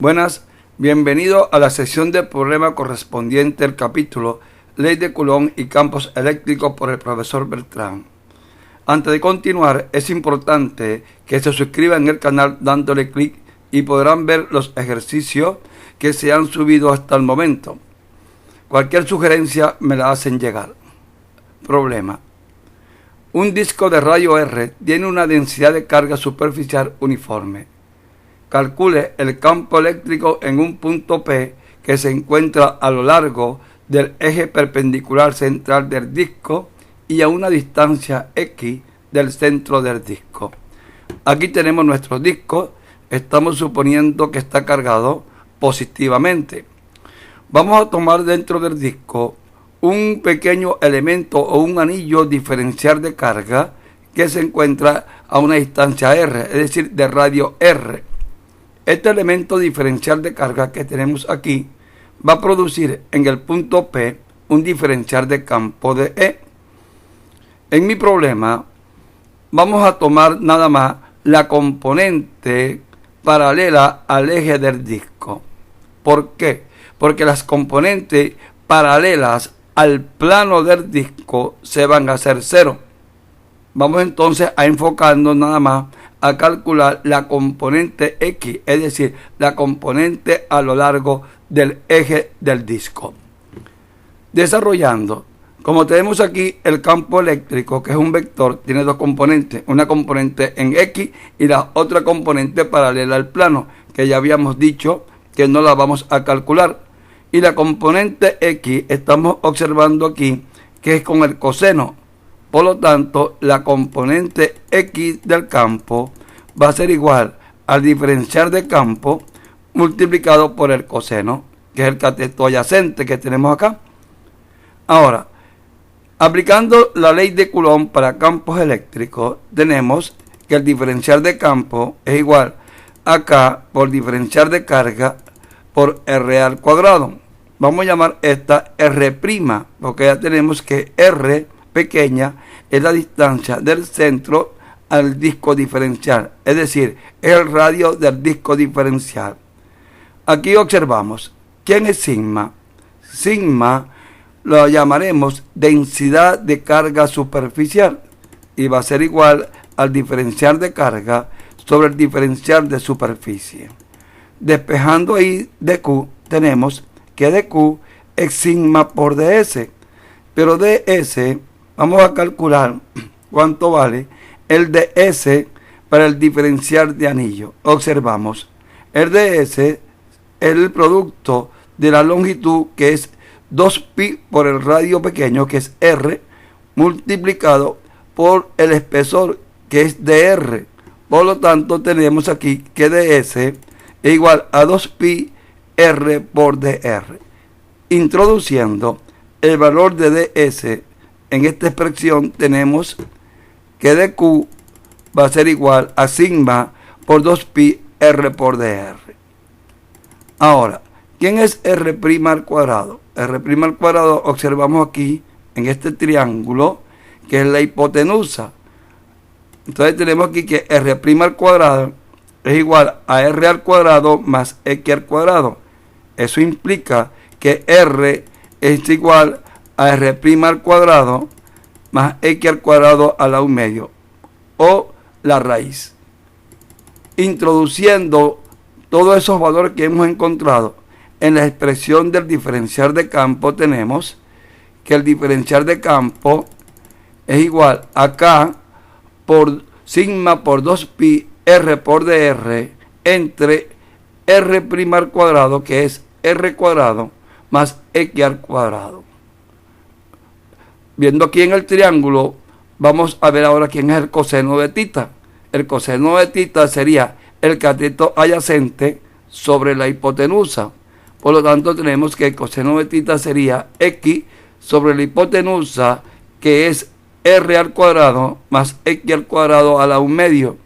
Buenas, bienvenido a la sesión de problema correspondiente al capítulo Ley de Coulomb y campos eléctricos por el profesor Bertrand. Antes de continuar, es importante que se suscriban al canal dándole clic y podrán ver los ejercicios que se han subido hasta el momento. Cualquier sugerencia me la hacen llegar. Problema. Un disco de rayo R tiene una densidad de carga superficial uniforme. Calcule el campo eléctrico en un punto P que se encuentra a lo largo del eje perpendicular central del disco y a una distancia X del centro del disco. Aquí tenemos nuestro disco, estamos suponiendo que está cargado positivamente. Vamos a tomar dentro del disco un pequeño elemento o un anillo diferencial de carga que se encuentra a una distancia R, es decir, de radio R. Este elemento diferencial de carga que tenemos aquí va a producir en el punto P un diferencial de campo de E. En mi problema vamos a tomar nada más la componente paralela al eje del disco. ¿Por qué? Porque las componentes paralelas al plano del disco se van a hacer cero. Vamos entonces a enfocarnos nada más a calcular la componente X, es decir, la componente a lo largo del eje del disco. Desarrollando, como tenemos aquí el campo eléctrico, que es un vector, tiene dos componentes, una componente en X y la otra componente paralela al plano, que ya habíamos dicho que no la vamos a calcular. Y la componente X estamos observando aquí que es con el coseno. Por lo tanto, la componente X del campo va a ser igual al diferencial de campo multiplicado por el coseno, que es el cateto adyacente que tenemos acá. Ahora, aplicando la ley de Coulomb para campos eléctricos, tenemos que el diferencial de campo es igual acá por diferencial de carga por R al cuadrado. Vamos a llamar esta R', porque ya tenemos que R pequeña es la distancia del centro al disco diferencial, es decir, es el radio del disco diferencial. Aquí observamos, ¿quién es sigma? Sigma lo llamaremos densidad de carga superficial y va a ser igual al diferencial de carga sobre el diferencial de superficie. Despejando ahí dQ, tenemos que dQ es sigma por ds, pero ds vamos a calcular cuánto vale el ds para el diferencial de anillo. Observamos, el ds es el producto de la longitud, que es 2pi por el radio pequeño, que es r, multiplicado por el espesor, que es dr. Por lo tanto, tenemos aquí que ds es igual a 2pi r por dr. Introduciendo el valor de ds en esta expresión, tenemos que dq va a ser igual a sigma por 2pi r por dr. Ahora, ¿quién es r' al cuadrado? R' al cuadrado observamos aquí en este triángulo que es la hipotenusa. Entonces tenemos aquí que r' al cuadrado es igual a r al cuadrado más x al cuadrado. Eso implica que r es igual a r' al cuadrado más x al cuadrado a la 1/2 o la raíz. Introduciendo todos esos valores que hemos encontrado en la expresión del diferencial de campo, tenemos que el diferencial de campo es igual a K por sigma por 2pi r por dr entre r' al cuadrado, que es r cuadrado más x al cuadrado. Viendo aquí en el triángulo, vamos a ver ahora quién es el coseno de tita. El coseno de tita sería el cateto adyacente sobre la hipotenusa. Por lo tanto, tenemos que el coseno de tita sería x sobre la hipotenusa, que es r al cuadrado más x al cuadrado a la 1/2.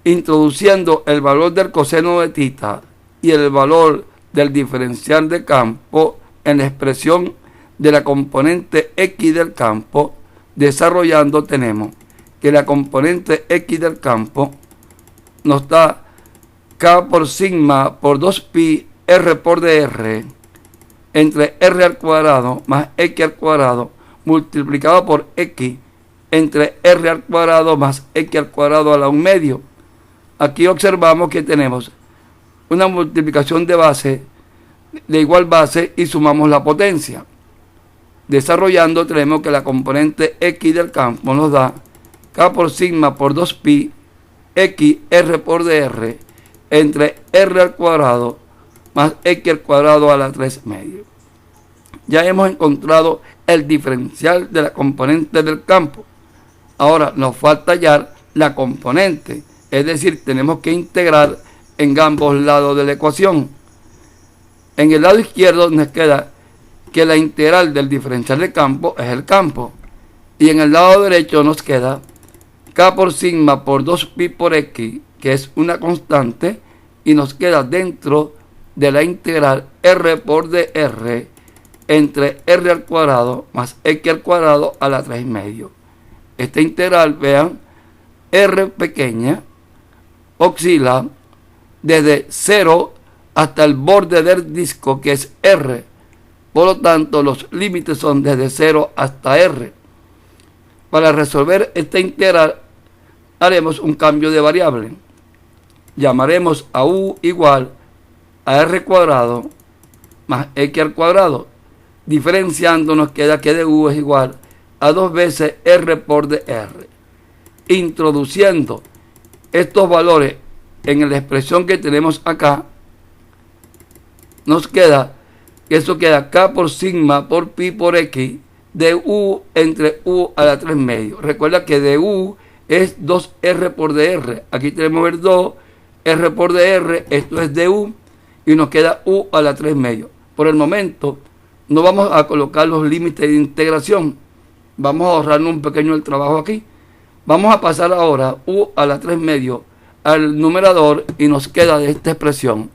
Introduciendo el valor del coseno de tita y el valor del diferencial de campo en la expresión de la componente x del campo, desarrollando, tenemos que la componente x del campo nos da K por sigma por 2pi R por dr entre R al cuadrado más X al cuadrado multiplicado por X entre R al cuadrado más X al cuadrado a la 1/2. Aquí observamos que tenemos una multiplicación de base de igual base y sumamos la potencia. Desarrollando tenemos que la componente X del campo nos da K por sigma por 2pi X R por dr entre R al cuadrado más X al cuadrado a la 3/2. Ya hemos encontrado el diferencial de la componente del campo. Ahora nos falta hallar la componente, es decir, tenemos que integrar en ambos lados de la ecuación. En el lado izquierdo nos queda que la integral del diferencial de campo es el campo, y en el lado derecho nos queda K por sigma por 2pi por X, que es una constante, y nos queda dentro de la integral R por dr entre R al cuadrado más X al cuadrado a la 3/2. Esta integral, vean, R pequeña oscila desde 0 hasta el borde del disco, que es R. Por lo tanto, los límites son desde 0 hasta R. Para resolver esta integral, haremos un cambio de variable. Llamaremos a U igual a R cuadrado más X al cuadrado. Diferenciando nos queda que de U es igual a 2 veces R por dr. Introduciendo estos valores en la expresión que tenemos acá, nos queda que eso queda K por sigma por pi por X de U entre U a la 3/2. Recuerda que de U es 2R por dr. Aquí tenemos el 2R por dr, esto es de U, y nos queda U a la 3/2. Por el momento no vamos a colocar los límites de integración, vamos a ahorrarnos un pequeño el trabajo aquí. Vamos a pasar ahora U a la 3/2 al numerador y nos queda de esta expresión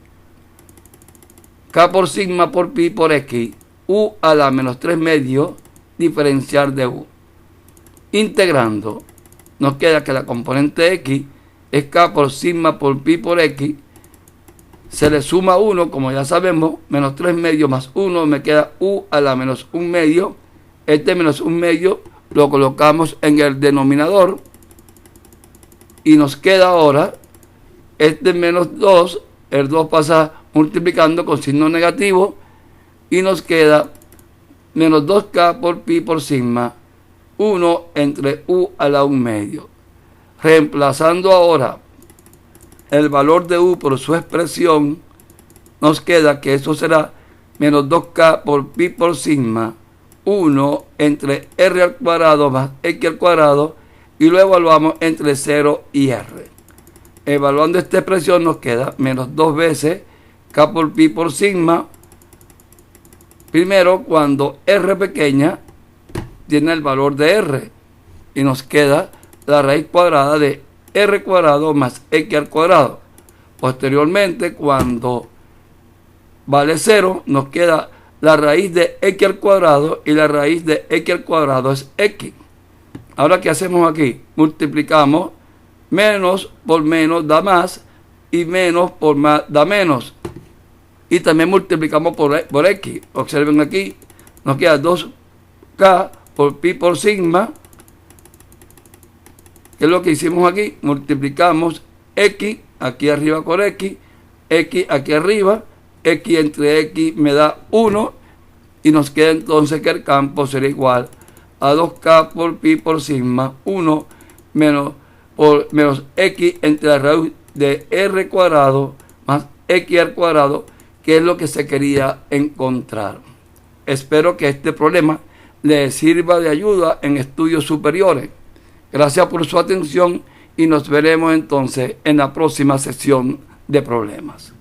K por sigma por pi por X, U a la menos 3/2 diferencial de U. Integrando, nos queda que la componente X es K por sigma por pi por X, se le suma 1, como ya sabemos, menos 3/2 más 1, me queda U a la menos 1/2. Este menos 1/2 lo colocamos en el denominador y nos queda ahora este menos 2, el 2 pasa multiplicando con signo negativo y nos queda menos 2K por pi por sigma, 1 entre U a la 1/2. Reemplazando ahora el valor de U por su expresión, nos queda que eso será menos 2K por pi por sigma, 1 entre R al cuadrado más X al cuadrado, y lo evaluamos entre 0 y R. Evaluando esta expresión nos queda menos 2 veces K por pi por sigma, primero cuando R pequeña tiene el valor de R, y nos queda la raíz cuadrada de R cuadrado más X al cuadrado. Posteriormente, cuando vale 0, nos queda la raíz de X al cuadrado, y la raíz de X al cuadrado es X. Ahora, ¿qué hacemos aquí? Multiplicamos, menos por menos da más, y menos por más da menos. Y también multiplicamos por X. Observen aquí, nos queda 2K por pi por sigma, que es lo que hicimos aquí. Multiplicamos X aquí arriba con X aquí arriba, X entre X me da 1, y nos queda entonces que el campo será igual a 2K por pi por sigma, 1 menos X entre la raíz de R cuadrado más X al cuadrado, que es lo que se quería encontrar. Espero que este problema les sirva de ayuda en estudios superiores. Gracias por su atención y nos veremos entonces en la próxima sesión de problemas.